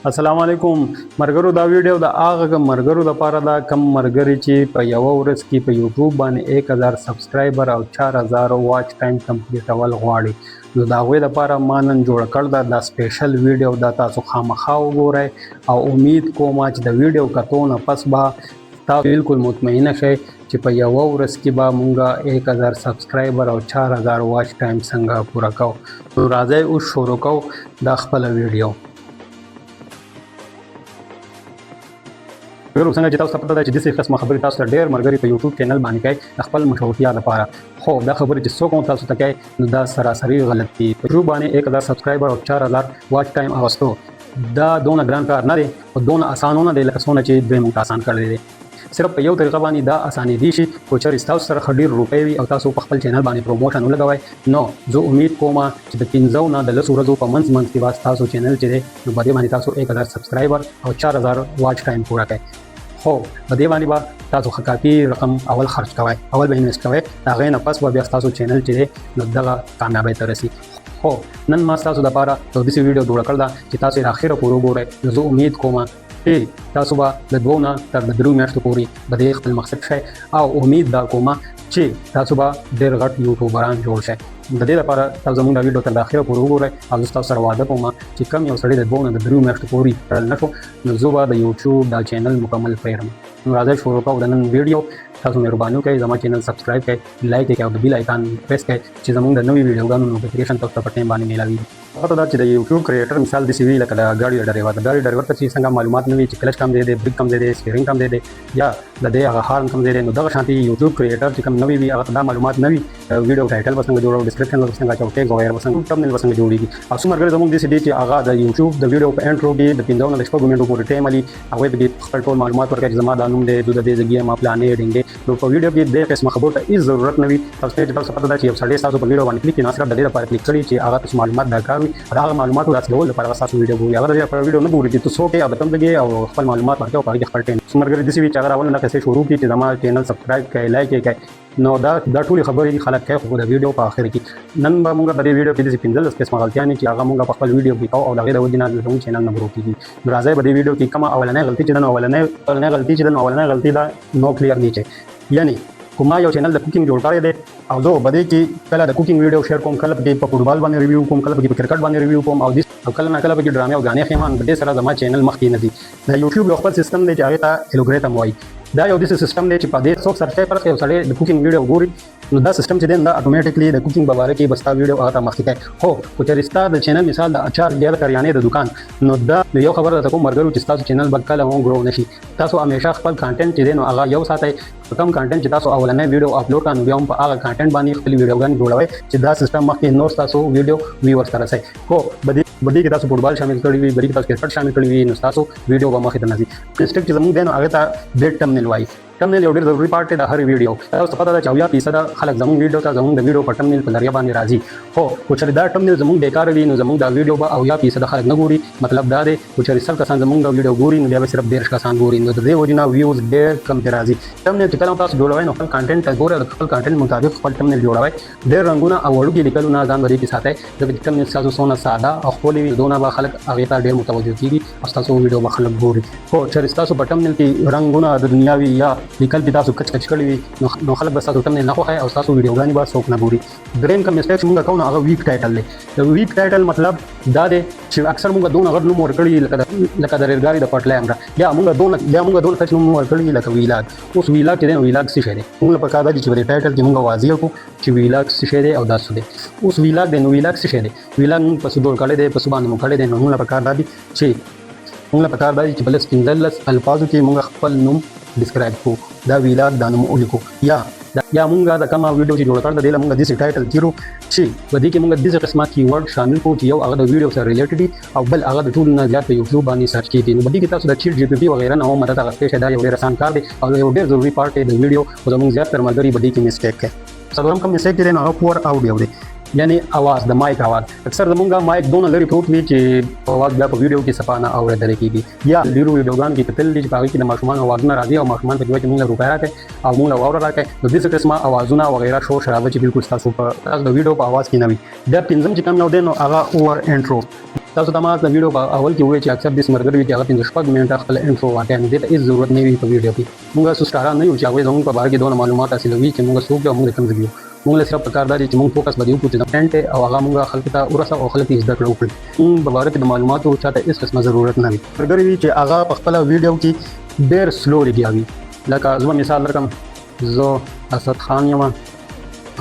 السلام علیکم مرګرو. دا ویډیو د هغه مرګرو لپاره دا کم مرګري چې په یو ورځ کې په یوټیوب باندې 1000 سبسکرایبر او 4000 واچ ټایم کمپلیټول غواړي. نو دا غوې لپاره ما نن جوړ کړ دا سپیشل ویډیو. دا تاسو خامخا وګورئ او امید کوم چې د ویډیو کتو نه پس به تاسو بالکل مطمئنه شئ چې په یو ورځ کې به مونږه 1000 سبسکرایبر او 4000 واچ ټایم څنګه پوره کوو. نو راځئ اوس شروع کوو دا خپله ویډیو. ورو څنګه چې تاسو ته پته ده چې داسې قسمه خبرې تاسو ته ډېر ملګري په یوټیوب چینل باندې کوي د خپل مشهورتیا لپاره. خو دا خبرې چې څوک هم تاسو ته کوي نو دا سراسري غلط دي. په یوټیوب باندې 1000 سبسکرایبر او 4000 واچ ټایم اغوستو دا دونه ګران کار نه دی او دونه اسانه نه دی لکه څونه چې دوی موږ آسان کړی دی. صرف په یو طریقه باندې دا اسانې دي شي خو چېرې تاسو سره ښه ډېر روپۍ وي او تاسو په خپل چینل باندې پروموشن ولګوئ نو زه امید کوم چې د 15 نه د 10 ورځو په منځ کې به ستاسو چینل چې دی نو په دې باندې تاسو 1000 سبسکرایبر او 4000 واچ ټایم پوره کړئ. خو په دې باندې به تاسو ښه کافي رقم اول خرج کوئ، اول به انویسټ کوئ، د هغې نه پس به بیا ستاسو چینل چې دی نو دغه کامیابۍ ته رسي. خو نن ما ستاسو دپاره یو داسې ویډیو جوړه کړې ده چې تاسو یې اخره پورې وګورئ. نو زه امید کوم چې تاسو به د 2 نه تر 3 میاشتو پورې به د خپل مقصد شئ او امید دا کوم چې تاسو به ډېر غټ یوټیوبران جوړ شئ. د دې لپاره تاسو زموږ دا ویډیو تر اخره پورې وګورئ او زه ستاسو سره وعده کوم چې کم یو سړی د 2 نه 3 میاشتو پورې تړل نه شو نو زه به د یوټیوب دا چینل مکمل پرېږدم. نو راځئ شروع کوو د نن ویډیو. تاسو مهرباني وکړئ زما چینل سبسکرایب کړئ، لایک یې کړئ او د بیل آیکان پریس کړئ چې زموږ د نوې ویډیوګانو نوټیفیکیشن تاسو ته په ټایم باندې میلاویږي. پته ده چې د یوټیوب کریټر مثال داسې وي لکه د ګاډي ډریور. د ګاډي ډریور ته چې څنګه معلومات نه وي چې کلچ کم دی دی، بریک کم دی دی، سټیرینګ کم دی دی یا د دې هغه هارن کم دی دی، نو دغه شانتي یوټیوب کریټر چې کوم نوی وي هغه ته دا معلومات نه وي ویډیو ټایټل به څنګه جوړو، ډسکرپشن به څنګه اچو، ټیګ وغیره به څنګه، تمنیل به څنګه جوړېږي. او څو ملګري زموږ داسې دي چې هغه د یوټیوب د ویډیو په انټرو کې د 15 نه 16 منټو پورې ټایم علي هغوی پکې خپل ټول معلومات ورکوي چې زما دا نوم دی، زه د دې ځګې یم، پلانې ډینګې. نو په ویډیو کې دې قسمه خبرو ته هېڅ ضرورت نه وي. تاسو ته تاسو پته ده چې یو سړی ستاسو په ویډیو باندې کلیک کوي نو صرف د دې لپاره کلیک کړي چې هغه تاسو معلومات درکار وي. د هغه معلوماتو راڅرګندولو لپاره تاسو ویډیو ګورئ. هغه د ویډیو نه ګورئ چې تاسو کې او تم لګي او خپل معلومات ورکوي او هغه خپل ټیم څومره داسې وي چې هغه اول نه کیسه شروع کړي چې زما چینل سبسکرایب کړئ، لایک یې کړئ. نو دا ټولې خبرې خلک کوي خو د ویډیو په اخر کې نن به موږ په دې ویډیو کې داسې 15 قسمه غلطیاں چې هغه موږ په خپل ویډیو کې کوو او د هغې د وجې نه زموږ چینل نه ورو کېږي. نو راځئ په دې ویډیو کې کومه اولنۍ غلطي چې ده نو اولنۍ غلطي دا نو کلیر نیچه. یعنی کومه یو چینل د کوکینګ جوړ کړی دی او زه په دې کې کله د کوکینګ ویډیو شیر کوم، کله پکې په فوټبال باندې ریویو کوم، کله پکې په کرکټ باندې ریویو کوم او کله نه کله پکې ډرامې او غانې ښیم. په دې سره زما چینل مخکې نه ځي. د یوټیوب یو خپل سیستم دی چې هغې ته الګوریتم وایي. دا یو داسې سیستم دی چې په دې څوک سرچ کوي پرته یو سړی د کوکینګ ویډیو ګوري نو دا سیستم چې دی دا اتوماتیکلی د کوکینګ په باره کې به ستا ویډیو هغه ته مخکې کوي. خو چېرې ستا د چینل مثال د اچار یا د کریانې د دکان نو دا یو خبره درته کوم ملګرو چې ستاسو چینل به کله هم ګرو نه شي. تاسو همیشه خپل کانټینټ چې دی نو هغه یو ساتئ. کوم کانټینټ چې تاسو اولنۍ ویډیو اپلوډ کړئ نو بیا هم په هغه کانټینټ باندې خپل ویډیوګانې جوړوئ چې دا سیستم مخکې نور ستاسو ویډیو ویورز ته رسوي. خو بدې کې تاسو فوټبال شامل کړی وي، بدې کې تاسو کرکټ شامل کړی وي نو ستاسو ویډیو به مخکې ته نه ځي. مسټیک چې زموږ دی نو هغې ته بیډ ټمنیل وایي. ټمنیل یو ډېر ضروري پارټ دی د هر ویډیو. تاسو ته پته ده چې 80% خلک زموږ ویډیو ته زموږ د ویډیو په ټمنیل په ذریعه باندې راځي. خو چېرې دا ټمنیل زموږ بیکاره وي نو زموږ دا ویډیو به 80% خلک نه ګوري. مطلب دا دی چېرې 100 کسان زموږ دا ویډیو ګوري نو بیا به صرف 13 کسان ګوري. نو د دې وجې نه ویوز ډېر کم پرې راځي. ټمنیل چې کله تاسو جوړوئ نو خپل کانټینټ ته ګورئ او د خپل کانټینټ مطابق خپل ټمنیل جوړوئ. ډېر رنګونه او وړوکي لیکلو نه ځان لرې کې ساتئ ځکه چې ټمنیل ستاسو څونه ساده او ښکلې وي دونه به خلک هغې ته ډېر متوجه کېږي او ستاسو ویډیو به خلک ګوري. خو چېرې ستاسو په ټمنیل کې رنګونه د دنیا وي یا لیکل پې تاسو کچ کچ کړي وي نو خلک به ستاسو ټمنیل نه خوښوي او ستاسو ویډیوګانې به څوک نه ګوري. درېیم کوم مسټیک چې موږ کوو نو هغه ویک ټایټل دی. د ویک ټایټل مطلب دا دی چې اکثر موږ دونه غټ نوم ورکړي لکه د ریلګاډي د پټلۍ امره یا موږ دونه کچ نوم ورکړي لکه ویلاګ. اوس ویلاګ چې دی نو ویلاګ څه شی دی؟ موږ له پکار دا چې په دې ټایټل کې موږ واضح کړو چې ویلاګ څه شی دی او دا څه دی. اوس ویلاګ دی نو ویلاګ څه شی دی؟ ویلاګ موږ په څه ډول کړی دی، په څه باندې مو کړی دی. نو موږ له پکار دا دي چې په لس 15 الفاظو کې موږ خپل نوم ډسکرایب کړو. دا ویلاګ دا نوم ولیکو یا موږ د کومه ویډیو چې جوړ کړل د دې موږ داسې ټایټل کړو چې په دې کې موږ داسې قسمه کیورډ شامل کړو چې یو هغه د ویډیو سره ریلیټډ دي او بل هغه د ټولو نه زیات په یوټیوب باندې سرچ کېږي. نو په دې کې تاسو د چیټ جی پی ټي وغیره نه هم مدد اخیستی شئ. دا یو ډېر اسان کار دی او یو ډېر ضروري پارټ دی د ویډیو. خو زموږ زیاتره ملګري په دې کې مسټیک کوي. څلورم کوم مسټیک دی نو هغه پور آډیو دی. یعنی اواز د مایک اواز اکثر زمونږ مایک دونه لري پروت وي چې اواز بیا په ویډیو کې صفانه اورېدل کېږي یا ډېرو ویډیوګانو کې کتل دي چې په هغې کې د ماشومان اوازونه راځي او ماشومان په کې وایي چې موږ له روپۍ راکړئ او موږ له واوره راکړئ نو داسې قسمه اوازونه وغیره شور شرابه چې بالکل ستاسو د ویډیو په اواز کې نه وي. بیا پنځم چې کوم نو دی نو هغه اوور انټرو. تاسو ته ما د ویډیو په اول کې وویل چې اکثر داسې ملګري وي چې هغه 5-6 منټه خپل انټرو واقع نو دې ته هېڅ ضرورت نه وي په ویډیو کې. موږ څو سټاران نه یو چې هغوی زموږ په باره کې دونه معلومات حاصلوي چې موږ څوک یو او موږ د کوم ځای یو. موږ له صرف پکار دا دی چې موږ فوکس به دې وکړو چې د کنټ او هغه موږ خلکو ته ورسوو او خلک یې زده کړه وکړي. موږ په باره کې د معلوماتو چاته هېڅ قسمه ضرورت نه وي. ملګري وي چې هغه په خپله ویډیو کې ډېر سلو لګیا وي. لکه زه به مثال درکړم، زه اسد خان یم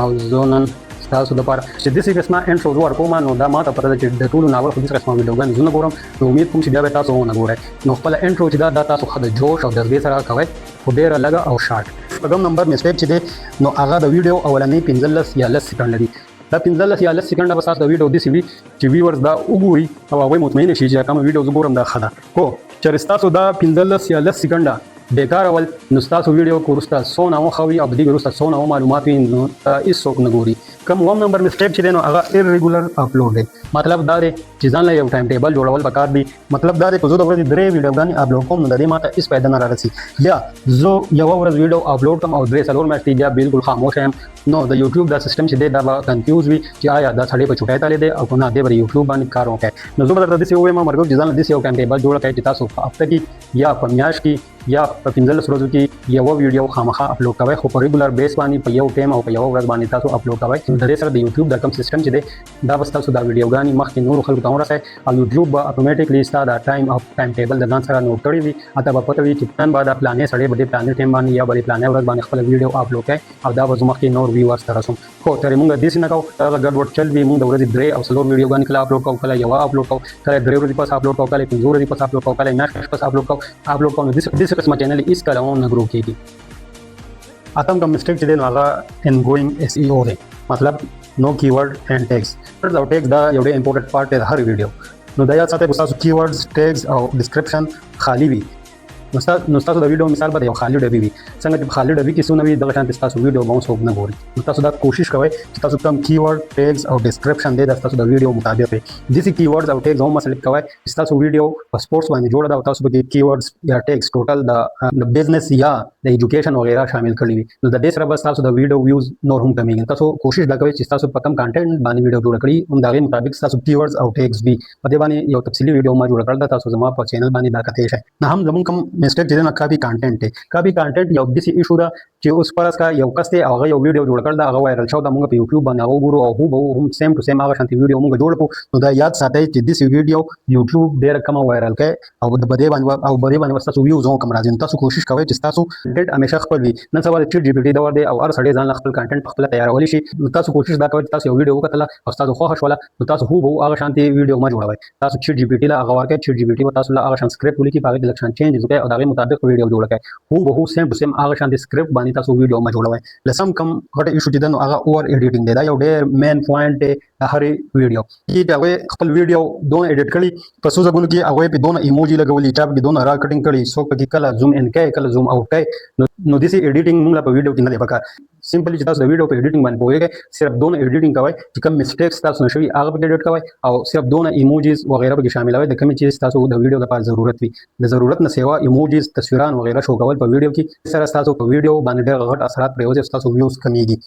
او زه نن ستاسو لپاره چې داسې قسمه انټرو زه ورکوم نو دا ماته پته ده چې د ټولو ناول خو داسې قسمه ویډیوګانې زه نه ګورم. نو امید کوم چې بیا به تاسو ونه ګورئ. نو خپله انټرو چې دا تاسو ښه د جوش او جذبې سره کوئ خو ډېره لږه او شارټ. شپږم نمبر مسټیک چې دی نو هغه د ویډیو اولنۍ 15 یا 10 سکنډه دي. دا 15 یا 10 سکنډه به ستاسو د ویډیو داسې وي چې ویورز دا وګوري او هغوی مطمئنه شي چې کومه ویډیو زه ګورم دا ښه ده. خو چېرې ستاسو دا 15 یا 10 سکنډه بیکار ول نو ستاسو ویډیو کو وروسته څونه وښه وي او د دې وروسته څونه معلومات وي نو هېڅوک نه ګوري. کوم اووم نمبر مسټیک چې دی نو هغه ایرریګولر اپلوډ دی. مطلب دا دی چې ځان له یو ټایم ټیبل جوړول پکار دي. مطلب دا دی که زه د ورځې 3 ویډیوګانې اپلوډ کوم نو د دې ماته هېڅ فایده نه رارسي. بیا زه یوه ورځ ویډیو اپلوډ کړم او 3-4 میاشتې بیا بالکل خاموش یم نو د یوټیوب دا سیسټم چې دی دا به کنفیوز وي چې آیا دا سړی په چوټۍ تللی دی او که نه دی به یوټیوب باندې کار وکړي. نو زه به درته داسې ووایم ملګرو چې ځان له داسې یو ټایم ټیبل جوړه کړئ چې تاسو په هفته کې یا په میاشت کې یا په 15 ورځو کې یوه ویډیو خامخا اپلوډ کوئ خو په ریګولر بیس باندې په یو ټایم او په یوه ورځ باندې تاسو اپلوډ کوئ. د دې سره د یوټیوب دا کوم سیسټم چې دی دا به ستاسو دا ویډیوګانې مخکې نورو خلکو ته ورسوي او یوټیوب به اتومیټیکلی ستا دا ټایم او ټایم ټیبل د ځان سره نوټ کړی وي. هلته به پته وي چې پلان به دا پلانې سړی به دې پلانې ټایم باندې یا به دې پلانې ورځ باندې خپله ویډیو اپلوډ کوي او دا به زه مخکې نور ویورز ته رسوم. خو ترې موږ داسې نه کوو، هغه ګډوډ چل وي. موږ د ورځې 3 او 4 ویډیوګانې کله اپلوډ کوو، کله یوه اپلوډ کوو، کله 3 ورځې پس اپلوډ کوو، کله 5 ورځې پس اپلوډ کوو، کله میاشت پس اپلوډ کوو. نو داسې قسمه چینل هېڅ کله هم نه ګرو کېږي. اتم کوم مسټیک چې دی نو هغه ان ګوینګ اس ای او دی. مطلب نو کیورډ اینډ ټیګز. او ټیګز دا یو ډېر امپورټنټ پارټ دی د هر ویډیو. نو دا یاد ساتئ چې تاسو کیورډز، ټیګز او ډسکرپشن خالي وي نو ستاسو د ویډیو مثال به د یو خالي ډبي وي. څنګه چې په خالي ډبي کې څونه وي دغه شانتې ستاسو ویډیو به هم څوک نه ګوري. نو تاسو دا کوشش کوئ چې تاسو کوم کیورډ، ټیګز او ډسکرپشن دی دا ستاسو د ویډیو مطابق وي. داسې کیورډز او ټیګز هم سلیکټ کوئ چې ستاسو ویډیو په سپورټس باندې جوړه ده او تاسو پکې کیورډز یا ټیګز ټوټل د بزنس یا د ایجوکیشن وغیره شامل کړي وي. نو د دې سره به ستاسو د ویډیو ویوز نور هم کمیږي. تاسو کوشش دا کوئ چې ستاسو په کوم کانټینټ باندې ویډیو جوړه کړي هم د هغې مطابق ستاسو کیورډز او ټیګز وي. په دې باندې یو تفصیلي ویډیو ما جوړه کړې ده، تاسو زما په چینل باندې دا کتلی شئ. نه هم زموږ کوم مسټیک چې دی نو کاپي کانټینټ دی. کاپي کانټینټ یو داسې ایشو ده چې اوس فرض کړه یو کس دی او هغه یو ویډیو جوړ کړ دا هغه وایرل شو، دا موږ په یوټیوب باندې هغه وګورو او هوبهو هم سیم ټو سیم هغه شانتې ویډیو موږ جوړ کړو. نو دا یاد ساتئ چې داسې ویډیو یوټیوب ډېره کمه وایرل کوي او په دې باندې به ستاسو ویوز هم کم راځي. نو تاسو کوشش کوئ چې ستاسو کانټینټ همیشه خپل وي. نن سبا د چیټ جی پي ټي دور دی او هر سړی ځان له خپل کانټینټ په خپله تیارولی شي. نو تاسو کوشش دا کوئ چې تاسو یو ویډیو وکتله او ستاسو خوښه شوله نو تاسو هوبهو هغه شانتې ویډیو مه جوړوئ. تاسو چیټ جی پي ټي له هغه ورکړئ، چیټ جی پي ټي به تاسو له هغه شان سکرپټ ولیکي، په هغې کې لږ شان چینجز وکړئ او د هغې مطابق ویډیو جوړه کړئ. هوبهو سیم ټو سیم هغه شانتې سکرپټ باندې تاسو ویډیو مه جوړوئ. لسم کم غټه ایشو چې ده نو هغه اوور ایډیټینګ دی. دا یو ډېر مین پوینټ دی د هرې ویډیو چې هغوی خپل ویډیو دونه ایډیټ کړي په څو ځایونو کې هغوی پې دونه ایموجي لګولي، چا پکې دونه را کټینګ کړي، څوک پکې کله زوم ان کوي کله زوم اوټ کوي. نو داسې ایډیټینګ موږ له په ویډیو کې نه دی پکار. سمپلی چې تاسو د ویډیو په ایډیټینګ باندې پوهېږئ صرف دونه ایډیټینګ کوئ چې کوم مسټیکس تاسو نه شوي هغه پکې ایډیټ کوئ او صرف دونه ایموجیز وغیره پکې شاملوئ د کومې چې تاسو د ویډیو لپاره ضرورت وي. د ضرورت نه سوا ایموجیز، تصویران وغیره شو کول په ویډیو کې سره ستاسو په ویډیو باندې ډېر غټ اثرات پرېوځي او ستاسو ویوز کمیږي.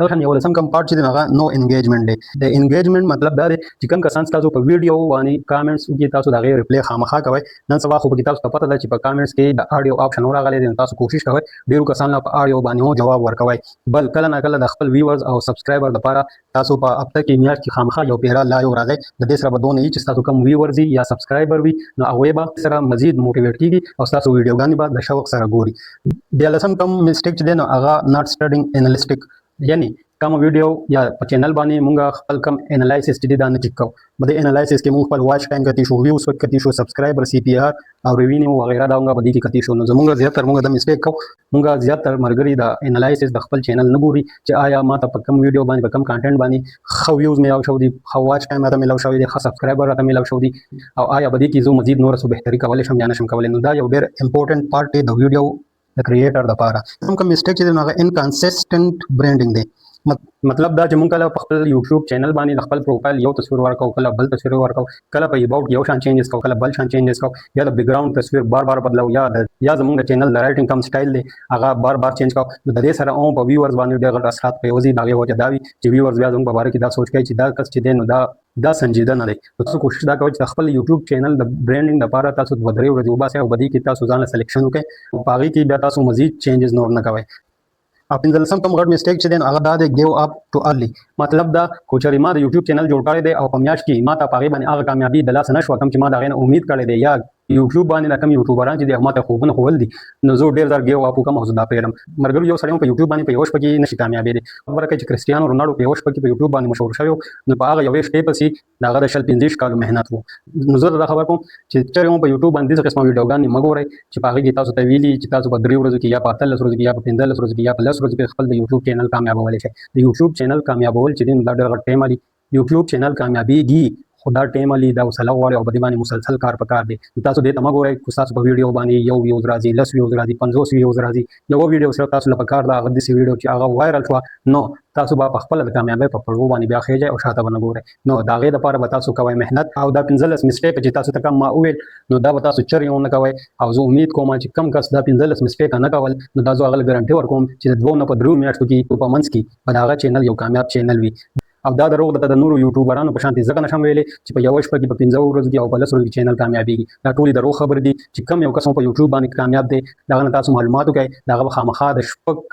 دا شان یو لسم کم پارټ چې دی هغه نو انګیجمنټ دی. د انګیجمنټ مطلب دا دی چې کوم کسان ستاسو په ویډیو باندې کامنټس وکړي تاسو د هغې ریپلی خامخا کوئ. نن سبا خو پکې تاسو ته پته ده چې په کامنټس کې د اډیو آپشن راغلی دی. نو تاسو کوشش کوئ ډېرو کسانو په اډیو باندې هم جواب ورکوئ. بل کله نه کله د خپل ویورز او سبسکرایبر لپاره تاسو په هفته کې میاشت کې خامخا یو پیره لایو راځئ. د دې سره به دونه وي چې ستاسو کوم ویورز یا سبسکرایبر وي نو هغوی به سره مزید موټیویټ کېږي او ستاسو ویډیوګانې به د شوق سره ګوري. بیا لسم کم مسټیک چې دی نو هغه ناټ سټډینګ انالیسټیک، یعنی کوم ویډیو یا په چینل باندې مونږ خپل کم انالایسس چې دی دا نه چیک کوو. په دې انالایسس کې مونږ خپل واچ ټایم کتی شو، ویوز کتی شو، سبسکرایبر، سی پی آر او ریوینیو وغیره دا مونږ په دې کې کتی شو. نو زمونږ زیاتره مونږ دا مسټیک کوو، مونږ زیاتره ملګري د انالایسس د خپل چینل نه ګوري چې آیا ما ته په کوم ویډیو باندې په کوم کانټینټ باندې ښه ویوز میلاو شوي دي، ښه واچ ټایم راته میلاو شوی دی، ښه سبسکرایبر راته میلاو شوي دي او آیا په دې کې زه مزید نور څه بهتري کولی شم یا نه شم کولی. نو دا یو ډېر امپورټنټ پارټ دی د ویډیو د کریټر دپاره. کوم کوم مسټیک چې دی نو هغه انکنسسټنټ برانډینګ دی. مطلب دا چې مونږ کله په خپل یوټیوب چینل باندې خپل پروفایل یو تصویر ورکو، کله بل تصویر ورکو، کله په اباوټ یو شان چینجز کو، کله بل شان چینجز کو، یا د بیک ګراوند تصویر بار بار بدلو، یا زمونږ د چینل د رائټینګ کم سټایل دی هغه بار بار چینج کو. د دې سره هم په ویورز باندې ډېر غټ اثرات پریوزي. د هغې وجه دا وي چې ویورز بیا زموږ په باره کې دا سوچ کوي چې دا کس چې دی نو دا سنجیده نه دی. تاسو کوشش دا کوئ چې خپل یوټیوب چینل د برانډینګ لپاره تاسو 2-3 ورځې وباسئ او په دې کې تاسو ځان له سلیکشن وکړئ، په هغې کې بیا تاسو مزید چینجز نور نه کوئ. او پنځلسم کوم غټ میسټیک چې دی هغه دا دی ګیو اپ ټو ارلی. مطلب دا کو چېرې ما د یوټیوب چینل جوړ کړی دی او په میاشت کې ما ته په هغې باندې هغه کامیابي د لاسه نه شوه کوم چې ما د هغې نه امید کړی دی، یا یوټیوب باندې دا کم یوټیوبران چې دي ما ته خوبونه ښوول دي، نو زه ډېر زر ګیو اپ وکړم او زه دا پرېږدم. ملګرو یو سړی هم په یوټیوب باندې په یوه شپه کې نشي کامیابېدی. خبره کوي چې کرسټیانو رونالډو په یوه شپه کې په یوټیوب باندې مشهور شوی و، نو په هغه یوې شپې پسې د هغه د 25 کالو محنت و. نو زه دا خبر کوم چې چېرې هم په یوټیوب باندې داسې قسمه ویډیوګانې مه ګورئ چې په هغې کې تاسو ته ویلي چې تاسو په 3 ورځو کې یا په 18 ورځو کې یا په 15 ورځو کې یا په 10 ورځو کې خپل د یوټیوب چینل کامیابولی شئ. د یوټیوب چینل کامیابول چې دی نو دا ډېر غټ ټایم لري. یوټیوب چینل کامیابېږي خو دا ټایم لري، دا حوصله غواړي او په دې باندې مسلسل کار پکار دی. تاسو دې ته مه ګورئ چې تاسو په ویډیو باندې 1 ویوز راځي، 10 ویوز راځي، 50 ویوز راځي. یوه ویډیو صرف تاسو له پکار ده هغه داسې ویډیو چې هغه وایرل شوه، نو تاسو به په خپله د کامیابۍ په پړو باندې بیا خېږئ او شاته به نه ګورئ. نو د هغې دپاره به تاسو کوئ محنت. او دا 15 مسټیک چې تاسو ته کوم ما وویل نو دا به تاسو چرې هم نه کوئ. او زه امید کوم چې کم کس دا 15 مسټیکه نه کول نو دا زه هغه له ګارنټي ورکوم چې د 2 نه په 3 میاشتو کې په منځ کې به د هغه چینل یو کامیاب چینل وي. او دا دروغ د نورو یوټیوبرانو په شانتې ځکه نشم ویلی چې په یوه شپه کې په 15 ورځو کې او په 10 ورځو کې چینل کامیابېږي. دا ټولې دروغ خبرې دي چې کم یو کس هم په یوټیوب باندې کامیاب دی د هغه نه تاسو معلومات وکړئ. د هغه به خامخا د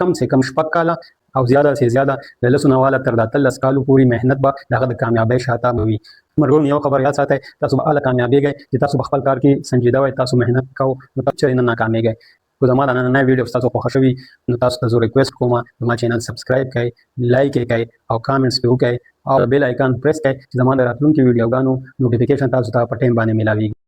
کم سے کم 6 کاله او زیاده سے زیاده د 10 نه واله تر 13 کالو پورې محنت به د هغه د کامیابۍ شاته به وي. مرګونو یو خبر یاد ساتئ، تاسو به هله کامیابېږئ چې تاسو په خپل کار کې سنجیده وئ، تاسو محنت کوئ، نو تاسو چېرې نه ناکامېږئ. خو زما د نننۍ ویډیو ستاسو خوښه شوي نو تاسو ته زه ریکویسټ کوم زما چینل سبسکرایب کړئ، لایک یې کړئ او کامنټس پې وکړئ او بیل آیکان پریس کړئ چې زما د راتلونکي ویډیوګانو نوټیفیکیشن تاسو ته په ټایم باندې میلاویږي.